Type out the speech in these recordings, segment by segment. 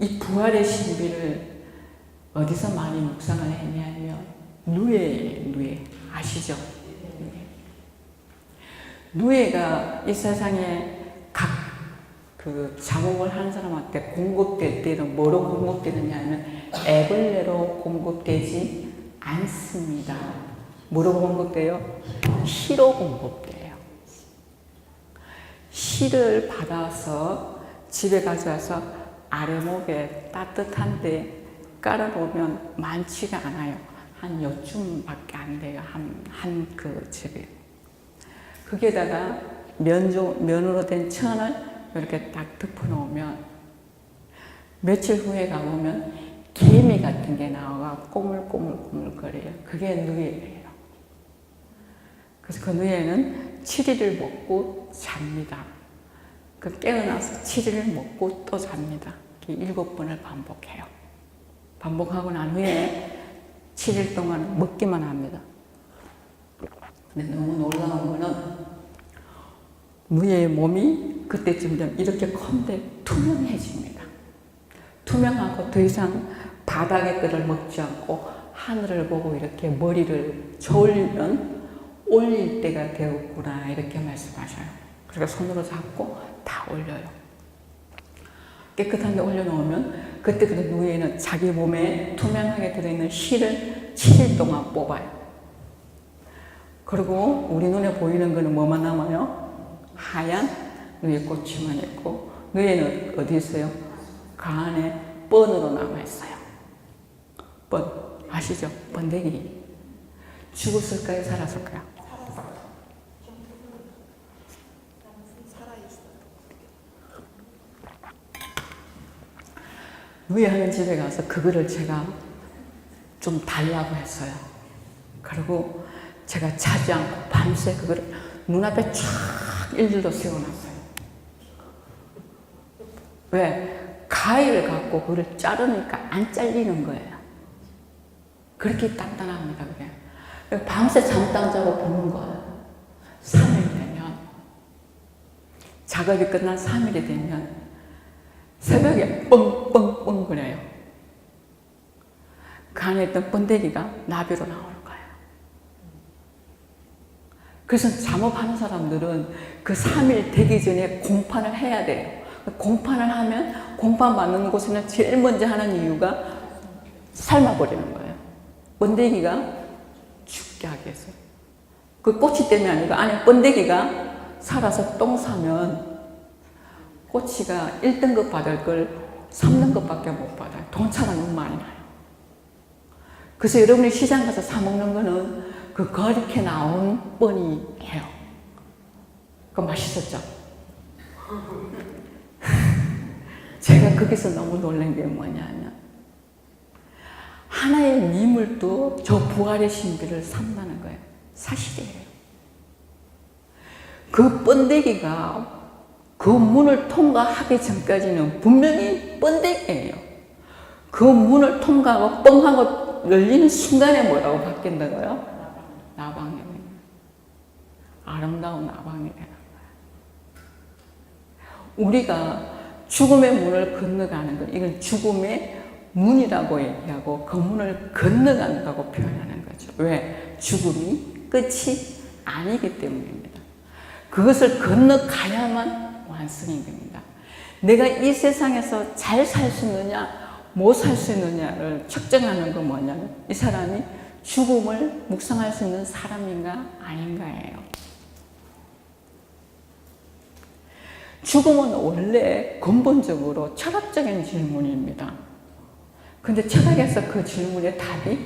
이 부활의 신비를 어디서 많이 묵상을 했냐면 누에 아시죠? 누에가 이 세상에 각 그 작업을 하는 사람한테 공급될 때는 뭐로 공급되느냐 하면 애벌레로 공급되지 않습니다. 뭐로 공급돼요? 실로 공급돼요. 실을 받아서 집에 가져와서 아래목에 따뜻한데 깔아놓으면 많지가 않아요. 한 요쯤밖에 안 돼요. 한 그 집에. 거기에다가 면으로 된 천을 이렇게 딱 덮어놓으면 며칠 후에 가보면 개미 같은 게 나와가 꼬물꼬물꼬물 거려요. 그게 누에예요. 그래서 그 누에는 7일을 먹고 잡니다. 그 깨어나서 7일을 먹고 또 잡니다. 7번을 반복해요. 반복하고 난 후에 7일 동안 먹기만 합니다. 근데 너무 놀라운 거는 누에의 몸이 그때쯤 되면 이렇게 큰데 투명해집니다. 투명하고 더 이상 바닥의 것을 먹지 않고 하늘을 보고 이렇게 머리를 저올리면 올릴 때가 되었구나 이렇게 말씀하셔요. 그러니까 손으로 잡고 다 올려요. 깨끗한 데 올려놓으면 그때 그 누에는 자기 몸에 투명하게 들어있는 실을 7일 동안 뽑아요. 그리고 우리 눈에 보이는 거는 뭐만 남아요? 하얀 누에 꼬치만 있고 누에는 어디 있어요? 그 안에 뻔으로 남아있어요. 뻔 아시죠? 번데기. 죽었을까요? 살았을까요? 누에 하는 집에 가서 그거를 제가 좀 달라고 했어요. 그리고 제가 자지 않고 밤새 그거를 눈앞에 쫙 일일로 세워놨어요. 왜? 가위를 갖고 그걸 자르니까 안 잘리는 거예요. 그렇게 단단합니다, 그게. 밤새 잠도 안 자고 보는 거예요. 3일 되면, 작업이 끝난 3일이 되면 새벽에 뻥뻥뻥 그래요. 그 안에 있던 번데기가 나비로 나오는 거예요. 그래서 잠업하는 사람들은 그 3일 되기 전에 공판을 해야 돼요. 공판을 하면 공판 맞는 곳에는 제일 먼저 하는 이유가 삶아버리는 거예요. 번데기가 죽게 하기 위해서. 그 꼬치 때문에 아니고 안에 번데기가 살아서 똥 싸면 꼬치가 1등급 받을 걸 3등급밖에 못 받아요. 돈차가 너무 많이 나요. 그래서 여러분이 시장 가서 사 먹는 거는 그 거리게 나온 뻔이에요. 그거 맛있었죠? 제가 거기서 너무 놀란 게 뭐냐면 하나의 미물도 저 부활의 신비를 산다는 거예요. 사실이에요. 그 번데기가 그 문을 통과하기 전까지는 분명히 번데기예요. 그 문을 통과하고 뻥하고 열리는 순간에 뭐라고 바뀐다고요? 나방이 아름다운 나방이 되는 거예요. 우리가 죽음의 문을 건너가는 것, 이건 죽음의 문이라고 얘기하고 그 문을 건너간다고 표현하는 거죠. 왜? 죽음이 끝이 아니기 때문입니다. 그것을 건너가야만 완성인 겁니다. 내가 이 세상에서 잘 살 수 있느냐 못 살 수 있느냐를 측정하는 건 뭐냐면 이 사람이 죽음을 묵상할 수 있는 사람인가 아닌가예요. 죽음은 원래 근본적으로 철학적인 질문입니다. 근데 철학에서 그 질문에 답이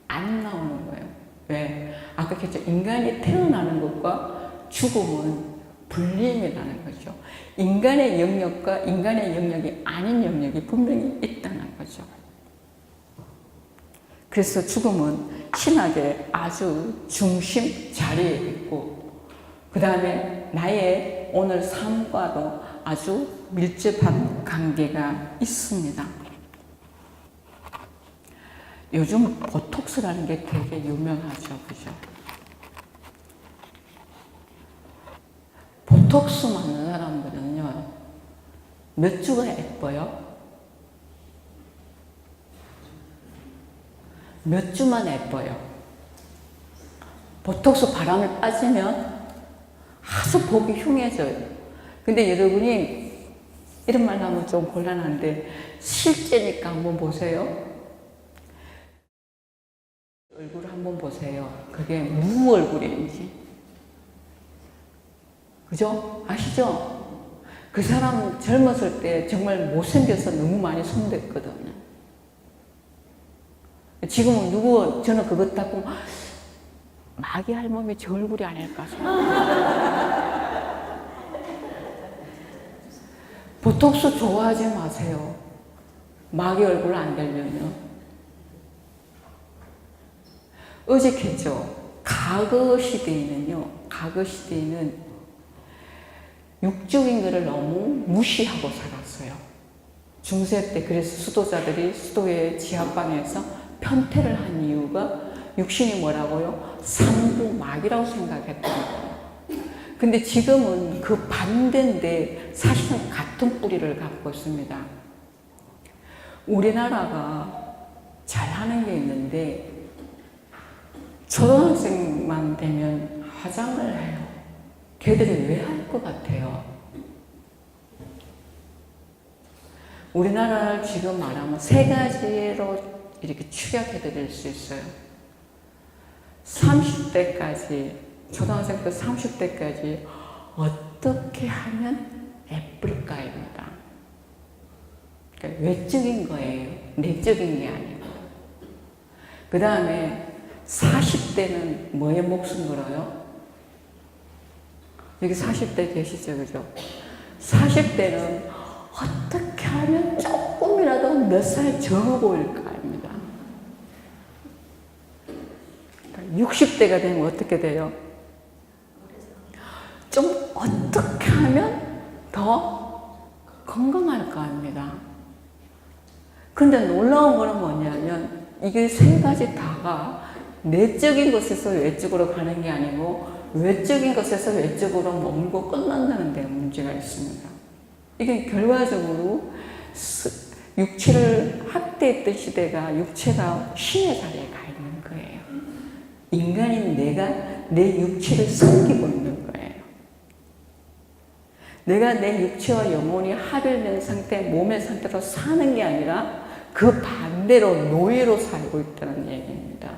안 나오는 거예요. 왜? 아까 했죠. 인간이 태어나는 것과 죽음은 분리임이라는 거죠. 인간의 영역과 인간의 영역이 아닌 영역이 분명히 있다는 거죠. 그래서 죽음은 신학의 아주 중심 자리에 있고 그 다음에 나의 오늘 삶과도 아주 밀접한 관계가 있습니다. 요즘 보톡스라는 게 되게 유명하죠. 그죠? 보톡스 맞는 사람들은요, 몇 주가 예뻐요? 몇 주만 예뻐요. 보톡스 바람에 빠지면 아주 보기 흉해져요. 근데 여러분이 이런 말 하면 좀 곤란한데 실제니까 한번 보세요. 얼굴을 한번 보세요. 그게 누구 얼굴인지. 그죠? 아시죠? 그 사람 젊었을 때 정말 못생겨서 너무 많이 손댔거든요. 지금은 저는 그것 딱 보면 마귀 할머니 저 얼굴이 아닐까 생각해요. 보톡스 좋아하지 마세요. 마귀 얼굴 안 되려면. 어색했죠. 과거 시대에는 육적인 것을 너무 무시하고 살았어요. 중세 때 그래서 수도자들이 수도의 지하방에서 편퇴를 한 이유가 육신이 뭐라고요? 상부막이라고 생각했던 거예요. 근데 지금은 그 반대인데 사실은 같은 뿌리를 갖고 있습니다. 우리나라가 잘하는 게 있는데 초등학생만 되면 화장을 해요. 걔들이 왜 할 것 같아요? 우리나라를 지금 말하면 세 가지로 이렇게 축약해 드릴 수 있어요. 30대까지, 초등학생 때 30대까지 어떻게 하면 예쁠까입니다. 그러니까 외적인 거예요. 내적인 게 아니고. 그 다음에 40대는 뭐에 목숨 걸어요? 여기 40대 계시죠, 그죠? 40대는 어떻게 하면 조금이라도 몇 살 적어 보일까입니다. 60대가 되면 어떻게 돼요? 좀 어떻게 하면 더 건강할까 합니다. 근데 놀라운 거는 뭐냐면 이게 세 가지 다가 내적인 것에서 외적으로 가는 게 아니고 외적인 것에서 외적으로 머물고 끝난다는 데 문제가 있습니다. 이게 결과적으로 육체를 학대했던 시대가 육체가 신의 자리에 가 있는 거예요. 인간인 내가 내 육체를 섬기고 있는 거예요. 내가 내 육체와 영혼이 합일된 상태, 몸의 상태로 사는 게 아니라 그 반대로 노예로 살고 있다는 얘기입니다.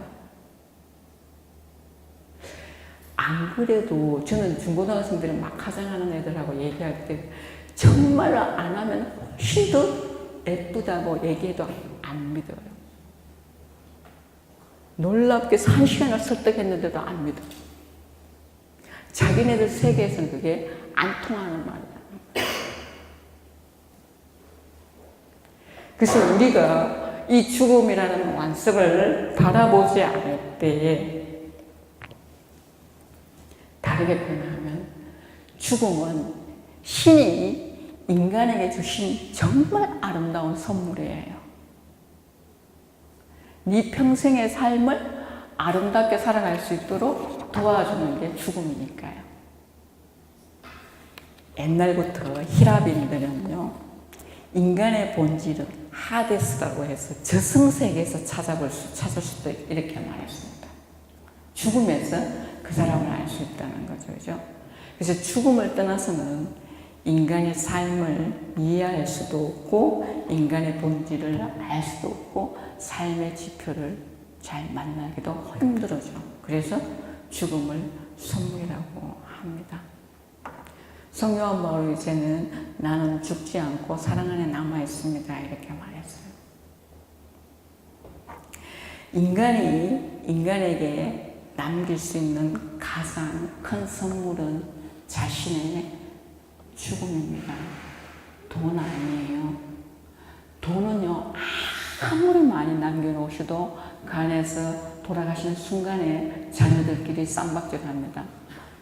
안 그래도 저는 중고등학생들이 막 화장하는 애들하고 얘기할 때 정말 안 하면 훨씬 더 예쁘다고 얘기해도 안 믿어요. 놀랍게도 1시간을 설득했는데도 안 믿어요. 자기네들 세계에서는 그게 안 통하는 말이야. 그래서 우리가 이 죽음이라는 완성을 바라보지 않을 때에 다르게 표현하면 죽음은 신이 인간에게 주신 정말 아름다운 선물이에요. 네 평생의 삶을 아름답게 살아갈 수 있도록 도와주는 게 죽음이니까요. 옛날부터 히라빈들은요, 인간의 본질은 하데스라고 해서 저승세계에서 찾을 수도 이렇게 말했습니다. 죽음에서 그 사람을 알 수 있다는 거죠. 그죠? 그래서 죽음을 떠나서는 인간의 삶을 이해할 수도 없고 인간의 본질을 알 수도 없고 삶의 지표를 잘 만나기도 힘들어져. 그래서 죽음을 선물이라고 합니다. 성요한 바오로이제는 나는 죽지 않고 사랑 안에 남아 있습니다. 이렇게 말했어요. 인간이 인간에게 남길 수 있는 가장 큰 선물은 자신의 죽음입니다. 돈 아니에요. 돈은요, 아무리 많이 남겨놓으셔도 그 안에서 돌아가시는 순간에 자녀들끼리 쌈박질 합니다.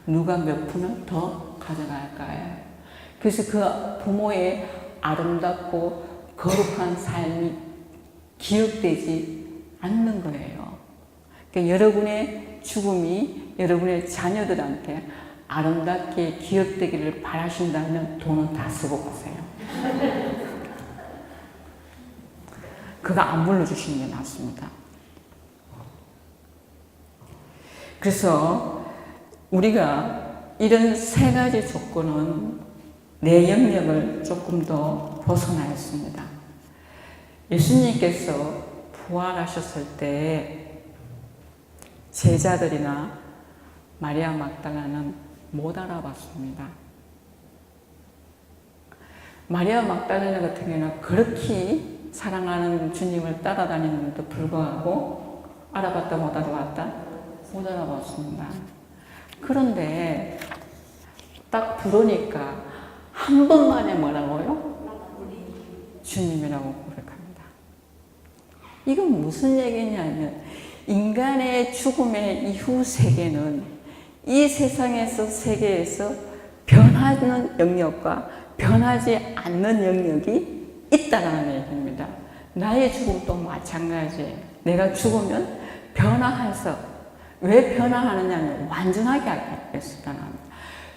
누가 몇 푼을 더 가져갈까요? 그래서 그 부모의 아름답고 거룩한 삶이 기억되지 않는 거예요. 그러니까 여러분의 죽음이 여러분의 자녀들한테 아름답게 기억되기를 바라신다면 돈은 다 쓰고 가세요. 그거 안 불러주시는 게 낫습니다. 그래서 우리가 이런 세 가지 조건은 내 영역을 조금 더 벗어나였습니다. 예수님께서 부활하셨을 때 제자들이나 마리아 막달라는 못 알아봤습니다. 마리아 막달라나 같은 경우는 그렇게 사랑하는 주님을 따라다니는데도 불구하고 알아봤다 못 알아봤다? 못 알아봤습니다. 그런데 딱 부르니까 한 번만에 뭐라고요? 주님이라고 고백합니다. 이건 무슨 얘기냐면 인간의 죽음의 이후 세계는 이 세상에서 세계에서 변하는 영역과 변하지 않는 영역이 있다는 얘기입니다. 나의 죽음도 마찬가지예요. 내가 죽으면 변화해서 왜 변화하느냐면 완전하게 하겠습니다. 변화합니다.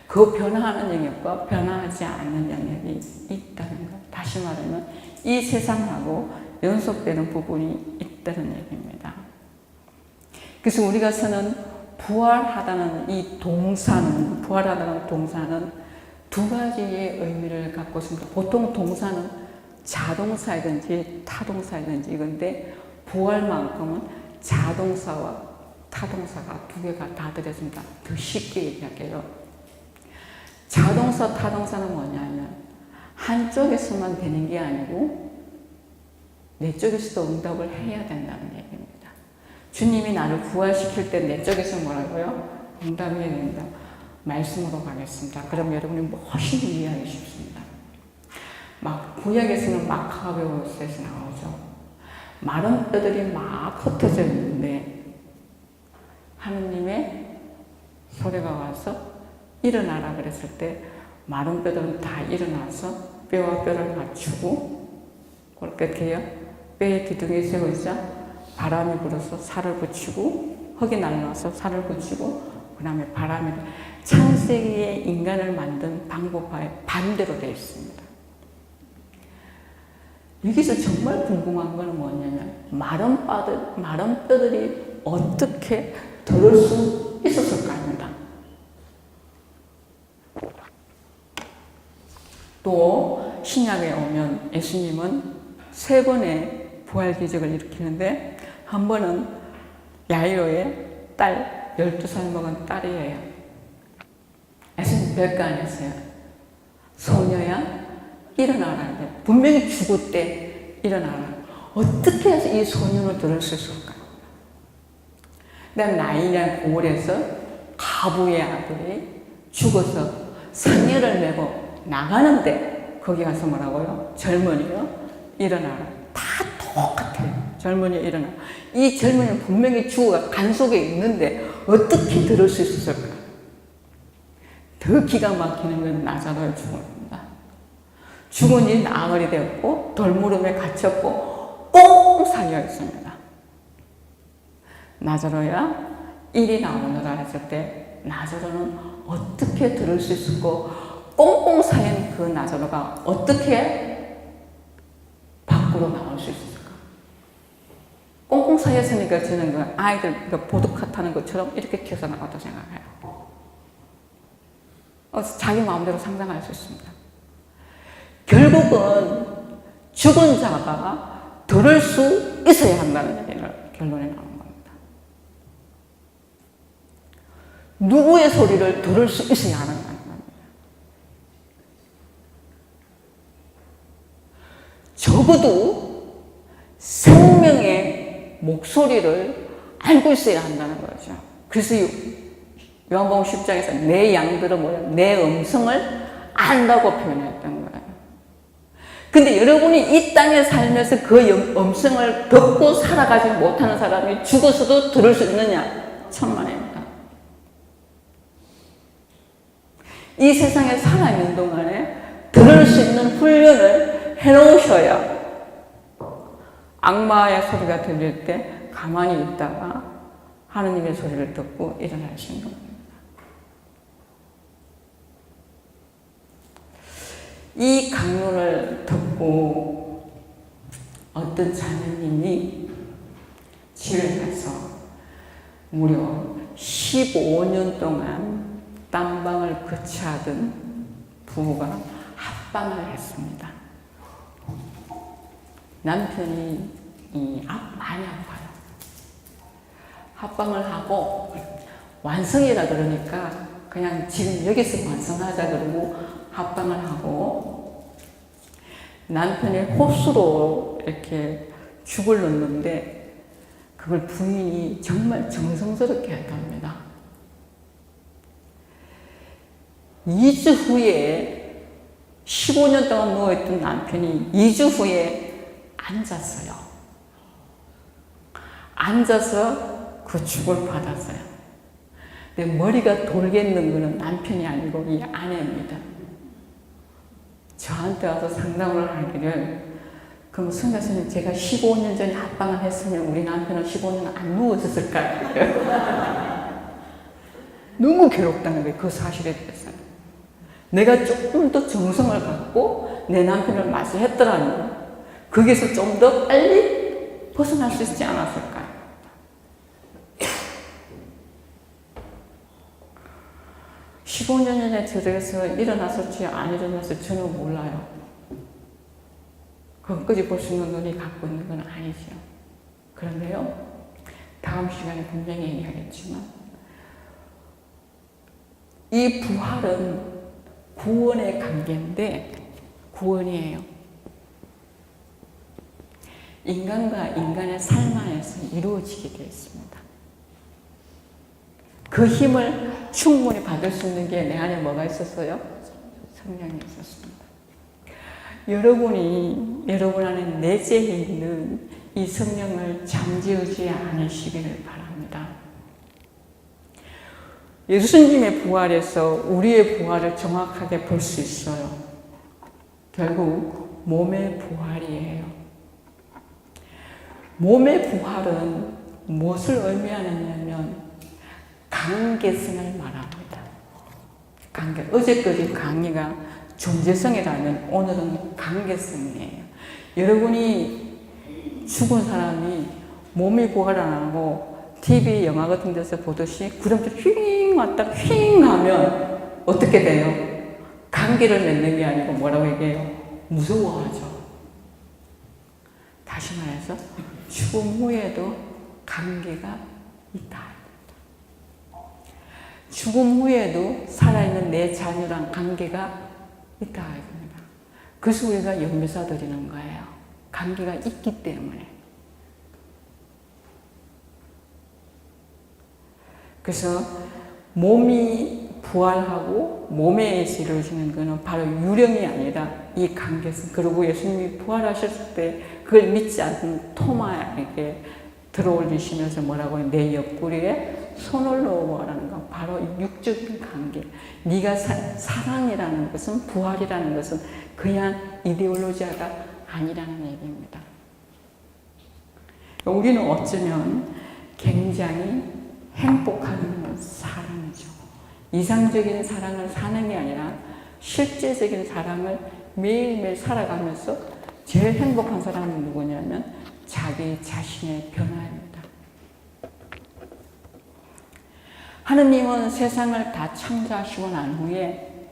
그 변화하는 영역과 변화하지 않는 영역이 있다는 것. 다시 말하면 이 세상하고 연속되는 부분이 있다는 얘기입니다. 그래서 우리가 쓰는 부활하다는 이 동사는, 부활하다는 동사는 두 가지의 의미를 갖고 있습니다. 보통 동사는 자동사이든지 타동사이든지 이건데 부활만큼은 자동사와 타동사가 두 개가 다 들어있습니다. 더 쉽게 얘기할게요. 자동사, 타동사는 뭐냐면 한쪽에서만 되는 게 아니고 내 쪽에서도 응답을 해야 된다는 얘기입니다. 주님이 나를 부활시킬 때 내 쪽에서 뭐라고요? 응답해야 된다. 말씀으로 가겠습니다. 그럼 여러분이 훨씬 이해하기 쉽습니다. 막 구약에서는 마카베오스에서 나오죠. 마른 뼈들이 막 흩어져 있는데 하느님의 소리가 와서 일어나라 그랬을 때 마른 뼈들은 다 일어나서 뼈와 뼈를 맞추고 그렇게 해요. 뼈에 기둥이 세고 있자 바람이 불어서 살을 붙이고 흙이 날라와서 살을 붙이고 그 다음에 바람이 창세기에 인간을 만든 방법과의 반대로 되어 있습니다. 여기서 정말 궁금한 건 뭐냐면 마른 뼈들이 어떻게 들을 수 있었을까 합니다. 또 신약에 오면 예수님은 세 번의 부활 기적을 일으키는데 한 번은 야이로의 딸 12살 먹은 딸이에요. 예수님 별거 안 했어요. 소녀야 일어나라. 분명히 죽었대. 일어나라. 어떻게 해서 이 소년을 들을 수 있을까? 그 다음 나인이란 고을에서 가부의 아들이 죽어서 상여를 메고 나가는데 거기 가서 뭐라고요? 젊은이요? 일어나라. 다 똑같아요. 젊은이 일어나. 이 젊은이는 분명히 죽어가 간 속에 있는데 어떻게 들을 수 있었을까? 더 기가 막히는 건 나사로의 죽음입니다. 죽은 이 나흘이 되었고 돌무름에 갇혔고 꽁 살려 있습니다. 나사로야 일이 나오느라 했을 때 나사로는 어떻게 들을 수 있었고 꽁꽁 쌓인 그 나사로가 어떻게 밖으로 나올 수 있었을까? 꽁꽁 쌓였으니까 저는 그 아이들 보드카 타는 것처럼 이렇게 튀어서 나왔다고 생각해요. 자기 마음대로 상상할 수 있습니다. 결국은 죽은 자가 들을 수 있어야 한다는 얘기를 결론에 나오는 겁니다. 누구의 소리를 들을 수 있어야 하는 겁니다. 적어도 생명의 목소리를 알고 있어야 한다는 거죠. 그래서 요한복음 10장에서 내 양들은 뭐야? 내 음성을 안다고 표현했던 거예요. 근데 여러분이 이 땅에 살면서 그 음성을 듣고 살아가지 못하는 사람이 죽어서도 들을 수 있느냐? 천만입니다. 이 세상에 살아있는 동안에 들을 수 있는 훈련을 해놓으셔야 악마의 소리가 들릴 때 가만히 있다가 하느님의 소리를 듣고 일어날 수 있는 겁니다. 이 강론을 듣고 어떤 자매님이 집에 가서 무려 15년 동안 딴방을 거치하던 부부가 합방을 했습니다. 남편이 많이 아파요. 합방을 하고 완성이라 그러니까 그냥 지금 여기서 완성하자 그러고 합방을 하고 남편의 호수로 이렇게 죽을 넣는데 그걸 부인이 정말 정성스럽게 했답니다. 2주 후에 15년 동안 누워있던 남편이 2주 후에 앉았어요. 앉아서 그 죽을 받았어요. 근데 머리가 돌겠는 거는 남편이 아니고 이 아내입니다. 저한테 와서 상담을 하기를 그럼 선교사님 제가 15년 전에 합방을 했으면 우리 남편은 15년 안 누워졌을까요? 너무 괴롭다는 거예요. 그 사실에 대해서. 내가 조금 더 정성을 갖고 내 남편을 맞이했더라면 거기서 좀 더 빨리 벗어날 수 있지 않았을까요? (15년) 전에 저에서 일어났을지 안 일어났을지 저는 몰라요. 그것까지 볼 수 있는 눈이 갖고 있는 건 아니죠. 그런데요, 다음 시간에 분명히 얘기하겠지만 이 부활은 구원의 관계인데 구원이에요. 인간과 인간의 삶 안에서 이루어지게 되어 있습니다. 그 힘을 충분히 받을 수 있는 게 내 안에 뭐가 있었어요? 성령이 있었습니다. 여러분이 여러분 안에 내재해 있는 이 성령을 잠재우지 않으시기를 바랍니다. 예수님의 부활에서 우리의 부활을 정확하게 볼 수 있어요. 결국 몸의 부활이에요. 몸의 부활은 무엇을 의미하느냐면 관계성을 말합니다. 관계. 어제까지 강의가 존재성이라면 오늘은 관계성이에요. 여러분이 죽은 사람이 몸이 부활 안 하고 TV, 영화 같은 데서 보듯이 구름처럼 휙 왔다가 휙 가면 어떻게 돼요? 관계를 맺는 게 아니고 뭐라고 얘기해요? 무서워하죠. 다시 말해서 죽음 후에도 관계가 있다. 죽음 후에도 살아있는 내 자녀랑 관계가 있다. 그래서 우리가 연배사 드리는 거예요. 관계가 있기 때문에. 그래서 몸이 부활하고 몸에서 이루어지는 것은 바로 유령이 아니라 이 관계성. 그리고 예수님이 부활하셨을 때 그걸 믿지 않는 토마에게 들어올리시면서 뭐라고 해요? 내 옆구리에 손을 넣어보라는 건 바로 육적인 관계. 네가 사랑이라는 것은, 부활이라는 것은 그냥 이데올로기가 아니라는 얘기입니다. 우리는 어쩌면 굉장히 행복한 사람이죠. 이상적인 사랑을 사는 게 아니라 실제적인 사랑을 매일매일 살아가면서 제일 행복한 사람은 누구냐면 자기 자신의 변화입니다. 하느님은 세상을 다 창조하시고 난 후에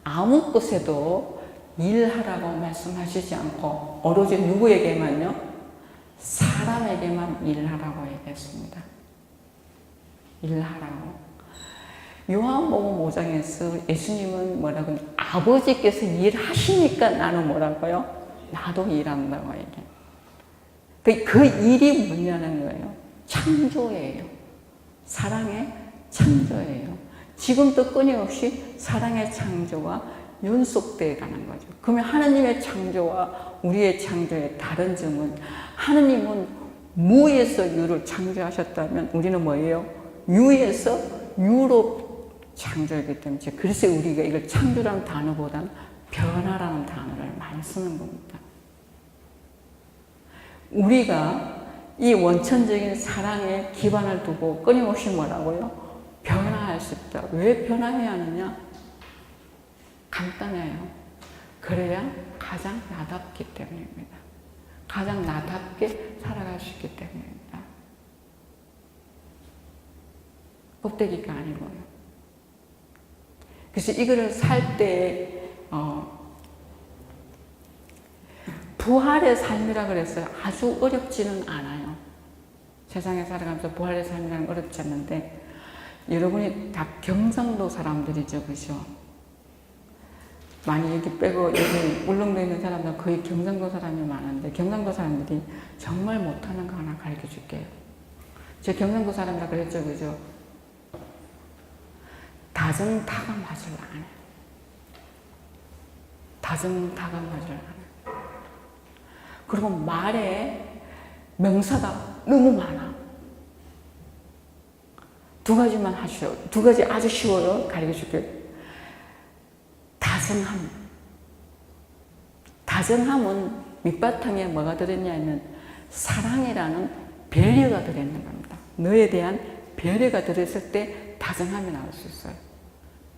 아무 것에도 일하라고 말씀하시지 않고 오로지 누구에게만요? 사람에게만 일하라고 얘기했습니다. 일하라고. 요한복음 5장에서 예수님은 뭐라고 아버지께서 일하시니까 나는 뭐라고요? 나도 일한다고 얘기해요. 그 일이 뭐냐는 거예요. 창조예요. 사랑의 창조예요. 지금도 끊임없이 사랑의 창조가 연속되어 가는 거죠. 그러면 하나님의 창조와 우리의 창조의 다른 점은 하나님은 무에서 유를 창조하셨다면 우리는 뭐예요? 유에서 유로 창조했기 때문에 그래서 우리가 이걸 창조라는 단어보다는 변화라는 단어를 많이 쓰는 겁니다. 우리가 이 원천적인 사랑에 기반을 두고 끊임없이 뭐라고요? 변화할 수 있다. 왜 변화해야 하느냐? 간단해요. 그래야 가장 나답기 때문입니다. 가장 나답게 살아갈 수 있기 때문입니다. 껍데기가 아니고요. 그래서 이거를 살 때 부활의 삶이라 그랬어요. 아주 어렵지는 않아요. 세상에 살아가면서 부활의 삶이라는 어렵지 않는데 여러분이 다 경상도 사람들이죠, 그죠? 많이 여기 빼고 여기 울릉도에 있는 사람들은 거의 경상도 사람이 많은데 경상도 사람들이 정말 못하는 거 하나 가르쳐 줄게요. 제 경상도 사람이라 그랬죠, 그죠? 다정다감하질 않아요. 다정다감하질 않아요. 그리고 말에 명사가 너무 많아. 두 가지만 하시오. 두 가지 아주 쉬워요. 가르쳐 줄게요. 다정함. 다정함은 밑바탕에 뭐가 들었냐면 사랑이라는 배려가 들어있는 겁니다. 너에 대한 배려가 들어있을 때 다정함이 나올 수 있어요.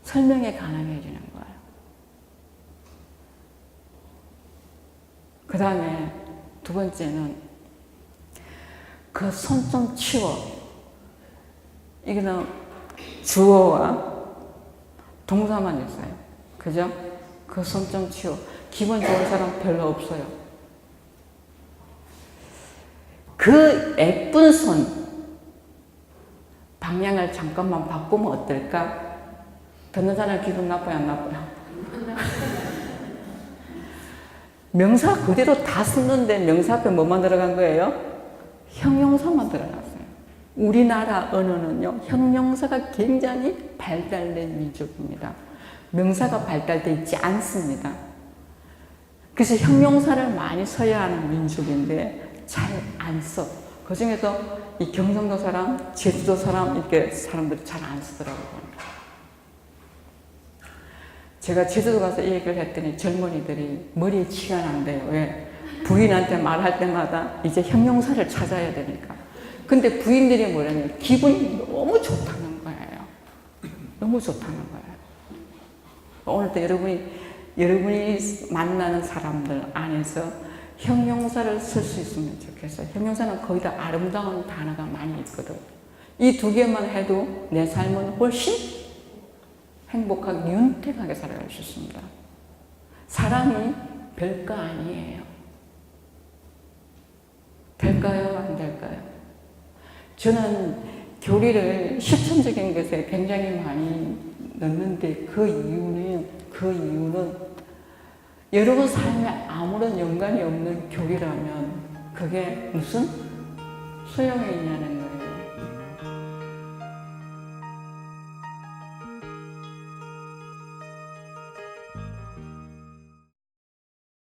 설명이 가능해지는 거예요. 그 다음에 두 번째는 그 손 좀 치워. 이거는 주어와 동사만 있어요. 그죠? 그 손 좀 치워. 기분 좋은 사람 별로 없어요. 그 예쁜 손 방향을 잠깐만 바꾸면 어떨까? 듣는 사람 기분 나빠요, 안 나빠요? 명사 그대로 다 쓰는데 명사 앞에 뭐만 들어간 거예요? 형용사만 들어갔어요. 우리나라 언어는요, 형용사가 굉장히 발달된 민족입니다. 명사가 발달되어 있지 않습니다. 그래서 형용사를 많이 써야 하는 민족인데 잘 안 써. 그 중에서 이 경상도 사람, 제주도 사람 이렇게 사람들이 잘 안 쓰더라고요. 제가 제주도 가서 이 얘기를 했더니 젊은이들이 머리에 치가 난대요. 왜? 부인한테 말할 때마다 이제 형용사를 찾아야 되니까. 근데 부인들이 뭐냐면 기분이 너무 좋다는 거예요. 너무 좋다는 거예요. 오늘도 여러분이 만나는 사람들 안에서 형용사를 쓸 수 있으면 좋겠어요. 형용사는 거의 다 아름다운 단어가 많이 있거든. 이 두 개만 해도 내 삶은 훨씬 행복하게 윤택하게 살아갈 수 있습니다. 사랑이 별거 아니에요. 될까요? 안 될까요? 저는 교리를 실천적인 것에 굉장히 많이 넣는데 그 이유는 여러분 삶에 아무런 연관이 없는 교리라면 그게 무슨 소용이 있냐는